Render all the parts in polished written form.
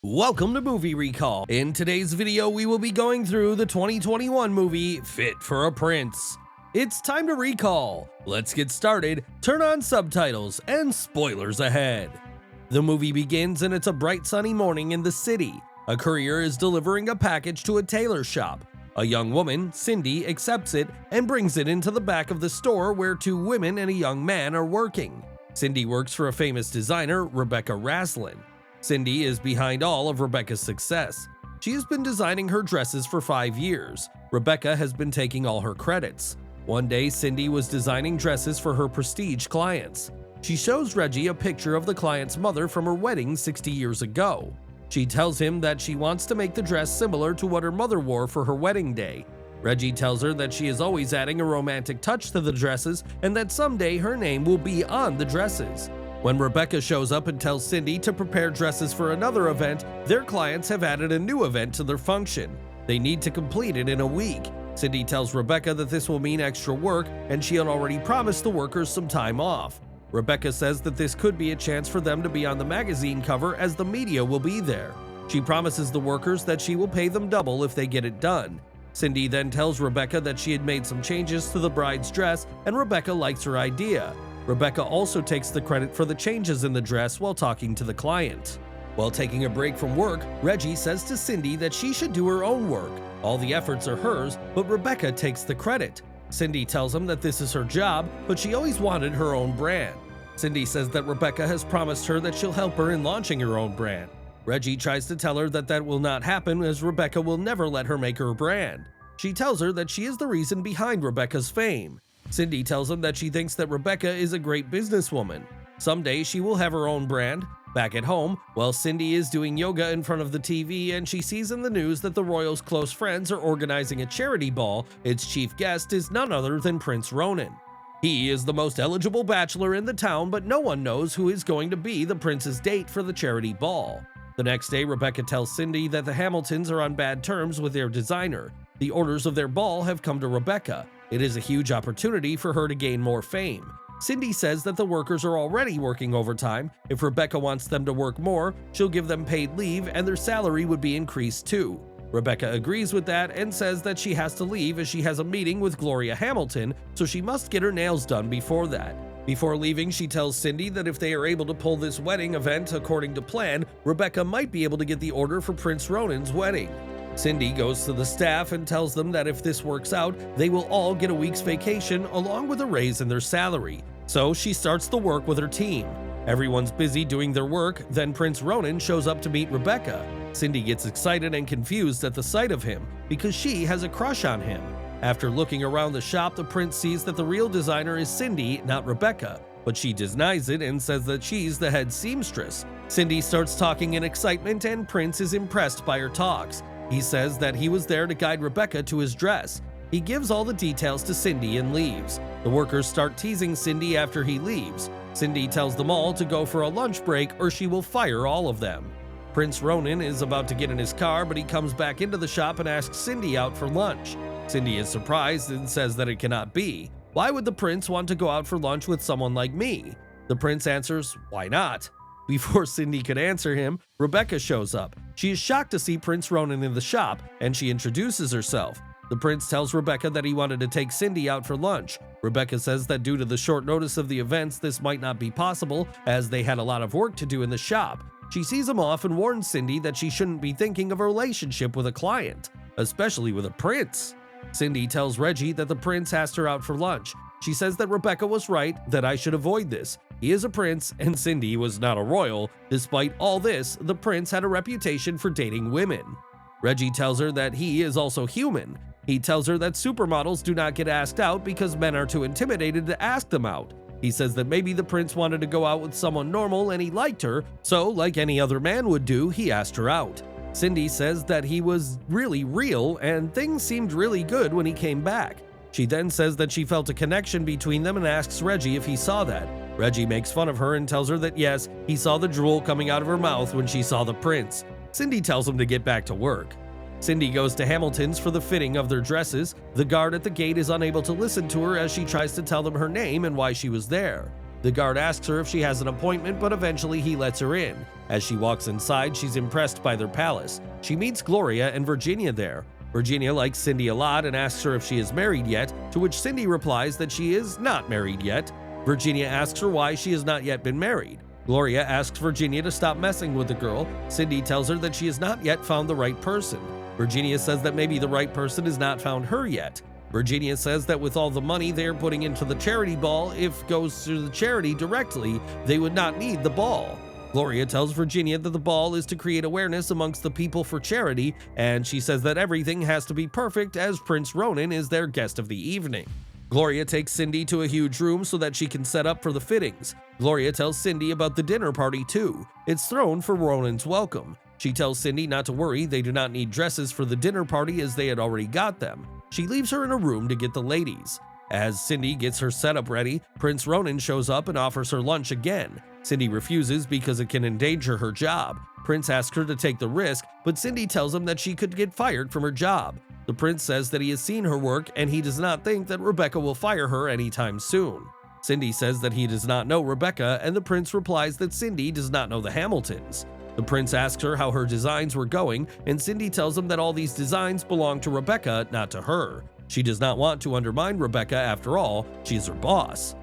Welcome to Movie Recall. In today's video, we will be going through the 2021 movie Fit for a Prince. It's time to recall. Let's get started, turn on subtitles, and spoilers ahead. The movie begins and it's a bright sunny morning in the city. A courier is delivering a package to a tailor shop. A young woman, Cindy, accepts it and brings it into the back of the store where two women and a young man are working. Cindy works for a famous designer, Rebecca Raslin. Cindy is behind all of Rebecca's success. She has been designing her dresses for 5 years. Rebecca has been taking all her credits. One day, Cindy was designing dresses for her prestige clients. She shows Reggie a picture of the client's mother from her wedding 60 years ago. She tells him that she wants to make the dress similar to what her mother wore for her wedding day. Reggie tells her that she is always adding a romantic touch to the dresses and that someday her name will be on the dresses. When Rebecca shows up and tells Cindy to prepare dresses for another event, their clients have added a new event to their function. They need to complete it in a week. Cindy tells Rebecca that this will mean extra work and she had already promised the workers some time off. Rebecca says that this could be a chance for them to be on the magazine cover as the media will be there. She promises the workers that she will pay them double if they get it done. Cindy then tells Rebecca that she had made some changes to the bride's dress and Rebecca likes her idea. Rebecca also takes the credit for the changes in the dress while talking to the client. While taking a break from work, Reggie says to Cindy that she should do her own work. All the efforts are hers, but Rebecca takes the credit. Cindy tells him that this is her job, but she always wanted her own brand. Cindy says that Rebecca has promised her that she'll help her in launching her own brand. Reggie tries to tell her that that will not happen as Rebecca will never let her make her brand. She tells her that she is the reason behind Rebecca's fame. Cindy tells him that she thinks that Rebecca is a great businesswoman. Someday she will have her own brand. Back at home, while Cindy is doing yoga in front of the TV and she sees in the news that the royals' close friends are organizing a charity ball, its chief guest is none other than Prince Ronan. He is the most eligible bachelor in the town, but no one knows who is going to be the prince's date for the charity ball. The next day, Rebecca tells Cindy that the Hamiltons are on bad terms with their designer. The orders of their ball have come to Rebecca. It is a huge opportunity for her to gain more fame. Cindy says that the workers are already working overtime. If Rebecca wants them to work more, she'll give them paid leave and their salary would be increased too. Rebecca agrees with that and says that she has to leave as she has a meeting with Gloria Hamilton, so she must get her nails done before that. Before leaving, she tells Cindy that if they are able to pull this wedding event according to plan, Rebecca might be able to get the order for Prince Ronan's wedding. Cindy goes to the staff and tells them that if this works out, they will all get a week's vacation along with a raise in their salary. So she starts the work with her team. Everyone's busy doing their work, then Prince Ronan shows up to meet Rebecca. Cindy gets excited and confused at the sight of him because she has a crush on him. After looking around the shop, the prince sees that the real designer is Cindy, not Rebecca, but she denies it and says that she's the head seamstress. Cindy starts talking in excitement and Prince is impressed by her talks. He says that he was there to guide Rebecca to his dress. He gives all the details to Cindy and leaves. The workers start teasing Cindy after he leaves. Cindy tells them all to go for a lunch break or she will fire all of them. Prince Ronan is about to get in his car, but he comes back into the shop and asks Cindy out for lunch. Cindy is surprised and says that it cannot be. Why would the prince want to go out for lunch with someone like me? The prince answers, "Why not?" Before Cindy could answer him, Rebecca shows up. She is shocked to see Prince Ronan in the shop, and she introduces herself. The prince tells Rebecca that he wanted to take Cindy out for lunch. Rebecca says that due to the short notice of the events, this might not be possible, as they had a lot of work to do in the shop. She sees him off and warns Cindy that she shouldn't be thinking of a relationship with a client, especially with a prince. Cindy tells Reggie that the prince asked her out for lunch. She says that Rebecca was right, that I should avoid this. He is a prince, and Cindy was not a royal. Despite all this, the prince had a reputation for dating women. Reggie tells her that he is also human. He tells her that supermodels do not get asked out because men are too intimidated to ask them out. He says that maybe the prince wanted to go out with someone normal and he liked her, so like any other man would do, he asked her out. Cindy says that he was really real and things seemed really good when he came back. She then says that she felt a connection between them and asks Reggie if he saw that. Reggie makes fun of her and tells her that yes, he saw the drool coming out of her mouth when she saw the prince. Cindy tells him to get back to work. Cindy goes to Hamilton's for the fitting of their dresses. The guard at the gate is unable to listen to her as she tries to tell them her name and why she was there. The guard asks her if she has an appointment, but eventually he lets her in. As she walks inside, she's impressed by their palace. She meets Gloria and Virginia there. Virginia likes Cindy a lot and asks her if she is married yet, to which Cindy replies that she is not married yet. Virginia asks her why she has not yet been married. Gloria asks Virginia to stop messing with the girl. Cindy tells her that she has not yet found the right person. Virginia says that maybe the right person has not found her yet. Virginia says that with all the money they are putting into the charity ball, if it goes to the charity directly, they would not need the ball. Gloria tells Virginia that the ball is to create awareness amongst the people for charity, and she says that everything has to be perfect as Prince Ronan is their guest of the evening. Gloria takes Cindy to a huge room so that she can set up for the fittings. Gloria tells Cindy about the dinner party too. It's thrown for Ronan's welcome. She tells Cindy not to worry, they do not need dresses for the dinner party as they had already got them. She leaves her in a room to get the ladies. As Cindy gets her setup ready, Prince Ronan shows up and offers her lunch again. Cindy refuses because it can endanger her job. Prince asks her to take the risk, but Cindy tells him that she could get fired from her job. The prince says that he has seen her work and he does not think that Rebecca will fire her anytime soon. Cindy says that he does not know Rebecca, and the prince replies that Cindy does not know the Hamiltons. The prince asks her how her designs were going, and Cindy tells him that all these designs belong to Rebecca, not to her. She does not want to undermine Rebecca after all, she's her boss.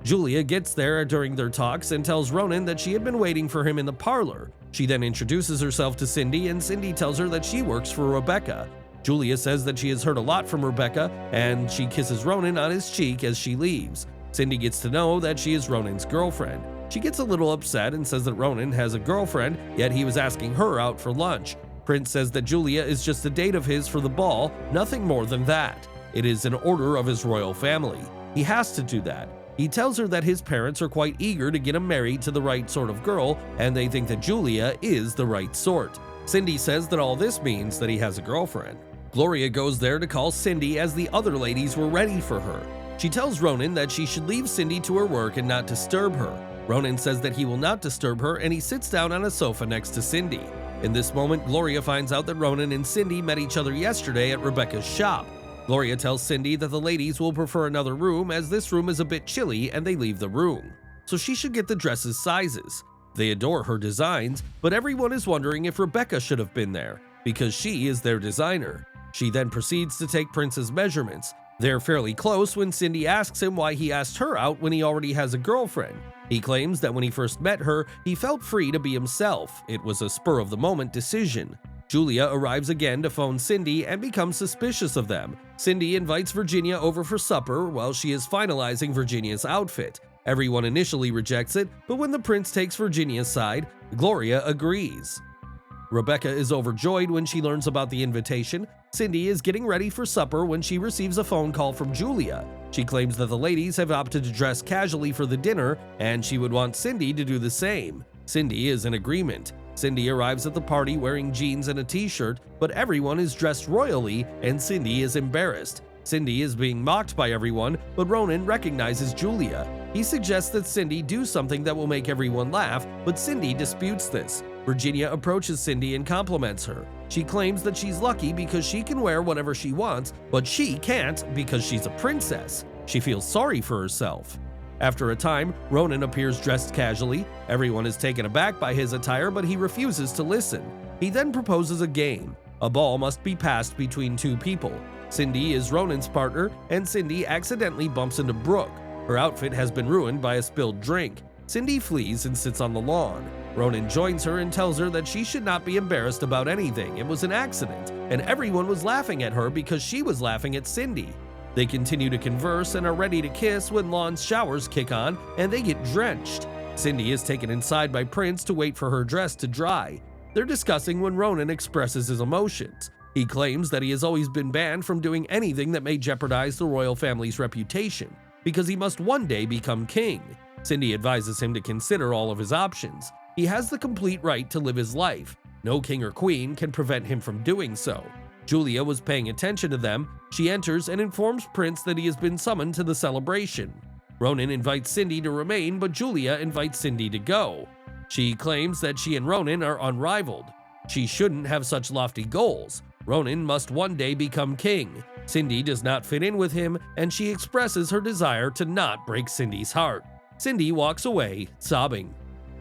Julia gets there during their talks and tells Ronan that she had been waiting for him in the parlor. She then introduces herself to Cindy, and Cindy tells her that she works for Rebecca. Julia says that she has heard a lot from Rebecca, and she kisses Ronan on his cheek as she leaves. Cindy gets to know that she is Ronan's girlfriend. She gets a little upset and says that Ronan has a girlfriend, yet he was asking her out for lunch. Prince says that Julia is just a date of his for the ball, nothing more than that. It is an order of his royal family. He has to do that. He tells her that his parents are quite eager to get him married to the right sort of girl, and they think that Julia is the right sort. Cindy says that all this means that he has a girlfriend. Gloria goes there to call Cindy as the other ladies were ready for her. She tells Ronan that she should leave Cindy to her work and not disturb her. Ronan says that he will not disturb her, and he sits down on a sofa next to Cindy. In this moment, Gloria finds out that Ronan and Cindy met each other yesterday at Rebecca's shop. Gloria tells Cindy that the ladies will prefer another room as this room is a bit chilly, and they leave the room. So she should get the dresses' sizes. They adore her designs, but everyone is wondering if Rebecca should have been there, because she is their designer. She then proceeds to take Prince's measurements. They're fairly close when Cindy asks him why he asked her out when he already has a girlfriend. He claims that when he first met her, he felt free to be himself. It was a spur-of-the-moment decision. Julia arrives again to phone Cindy and becomes suspicious of them. Cindy invites Virginia over for supper while she is finalizing Virginia's outfit. Everyone initially rejects it, but when the prince takes Virginia's side, Gloria agrees. Rebecca is overjoyed when she learns about the invitation. Cindy is getting ready for supper when she receives a phone call from Julia. She claims that the ladies have opted to dress casually for the dinner, and she would want Cindy to do the same. Cindy is in agreement. Cindy arrives at the party wearing jeans and a t-shirt, but everyone is dressed royally, and Cindy is embarrassed. Cindy is being mocked by everyone, but Ronan recognizes Julia. He suggests that Cindy do something that will make everyone laugh, but Cindy disputes this. Virginia approaches Cindy and compliments her. She claims that she's lucky because she can wear whatever she wants, but she can't because she's a princess. She feels sorry for herself. After a time, Ronan appears dressed casually. Everyone is taken aback by his attire, but he refuses to listen. He then proposes a game. A ball must be passed between two people. Cindy is Ronan's partner, and Cindy accidentally bumps into Brooke. Her outfit has been ruined by a spilled drink. Cindy flees and sits on the lawn. Ronan joins her and tells her that she should not be embarrassed about anything. It was an accident, and everyone was laughing at her because she was laughing at Cindy. They continue to converse and are ready to kiss when lawn showers kick on and they get drenched. Cindy is taken inside by Prince to wait for her dress to dry. They're discussing when Ronan expresses his emotions. He claims that he has always been banned from doing anything that may jeopardize the royal family's reputation, because he must one day become king. Cindy advises him to consider all of his options. He has the complete right to live his life. No king or queen can prevent him from doing so. Julia was paying attention to them. She enters and informs Prince that he has been summoned to the celebration. Ronan invites Cindy to remain, but Julia invites Cindy to go. She claims that she and Ronan are unrivaled. She shouldn't have such lofty goals. Ronan must one day become king. Cindy does not fit in with him, and she expresses her desire to not break Cindy's heart. Cindy walks away, sobbing.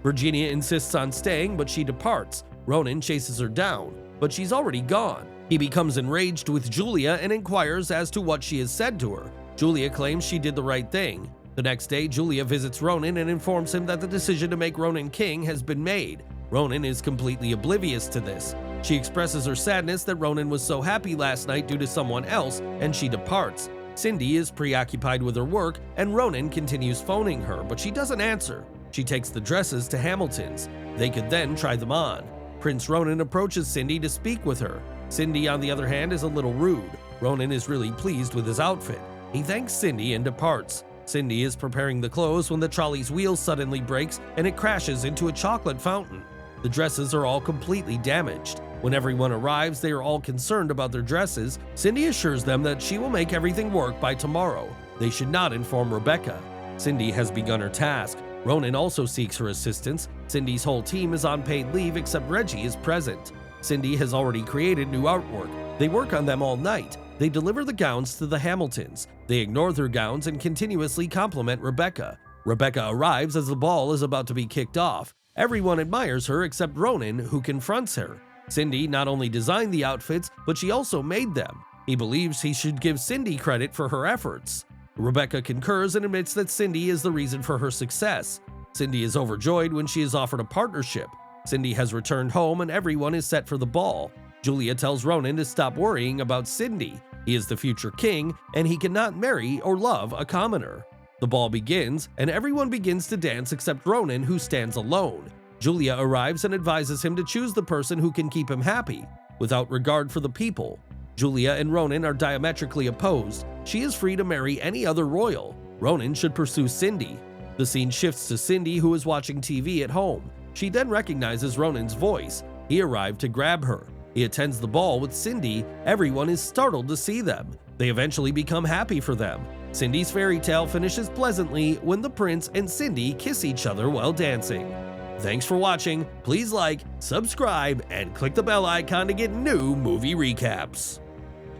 Virginia insists on staying, but she departs. Ronan chases her down, but she's already gone. He becomes enraged with Julia and inquires as to what she has said to her. Julia claims she did the right thing. The next day, Julia visits Ronan and informs him that the decision to make Ronan king has been made. Ronan is completely oblivious to this. She expresses her sadness that Ronan was so happy last night due to someone else, and she departs. Cindy is preoccupied with her work, and Ronan continues phoning her, but she doesn't answer. She takes the dresses to Hamilton's. They could then try them on. Prince Ronan approaches Cindy to speak with her. Cindy, on the other hand, is a little rude. Ronan is really pleased with his outfit. He thanks Cindy and departs. Cindy is preparing the clothes when the trolley's wheel suddenly breaks and it crashes into a chocolate fountain. The dresses are all completely damaged. When everyone arrives, they are all concerned about their dresses. Cindy assures them that she will make everything work by tomorrow. They should not inform Rebecca. Cindy has begun her task. Ronan also seeks her assistance. Cindy's whole team is on paid leave except Reggie is present. Cindy has already created new artwork. They work on them all night. They deliver the gowns to the Hamiltons. They ignore their gowns and continuously compliment Rebecca. Rebecca arrives as the ball is about to be kicked off. Everyone admires her except Ronan, who confronts her. Cindy not only designed the outfits, but she also made them. He believes he should give Cindy credit for her efforts. Rebecca concurs and admits that Cindy is the reason for her success. Cindy is overjoyed when she is offered a partnership. Cindy has returned home and everyone is set for the ball. Julia tells Ronan to stop worrying about Cindy. He is the future king, and he cannot marry or love a commoner. The ball begins, and everyone begins to dance except Ronan, who stands alone. Julia arrives and advises him to choose the person who can keep him happy, without regard for the people. Julia and Ronan are diametrically opposed. She is free to marry any other royal. Ronan should pursue Cindy. The scene shifts to Cindy, who is watching TV at home. She then recognizes Ronan's voice. He arrived to grab her. He attends the ball with Cindy. Everyone is startled to see them. They eventually become happy for them. Cindy's fairy tale finishes pleasantly when the prince and Cindy kiss each other while dancing. Thanks for watching. Please like, subscribe, and click the bell icon to get new movie recaps.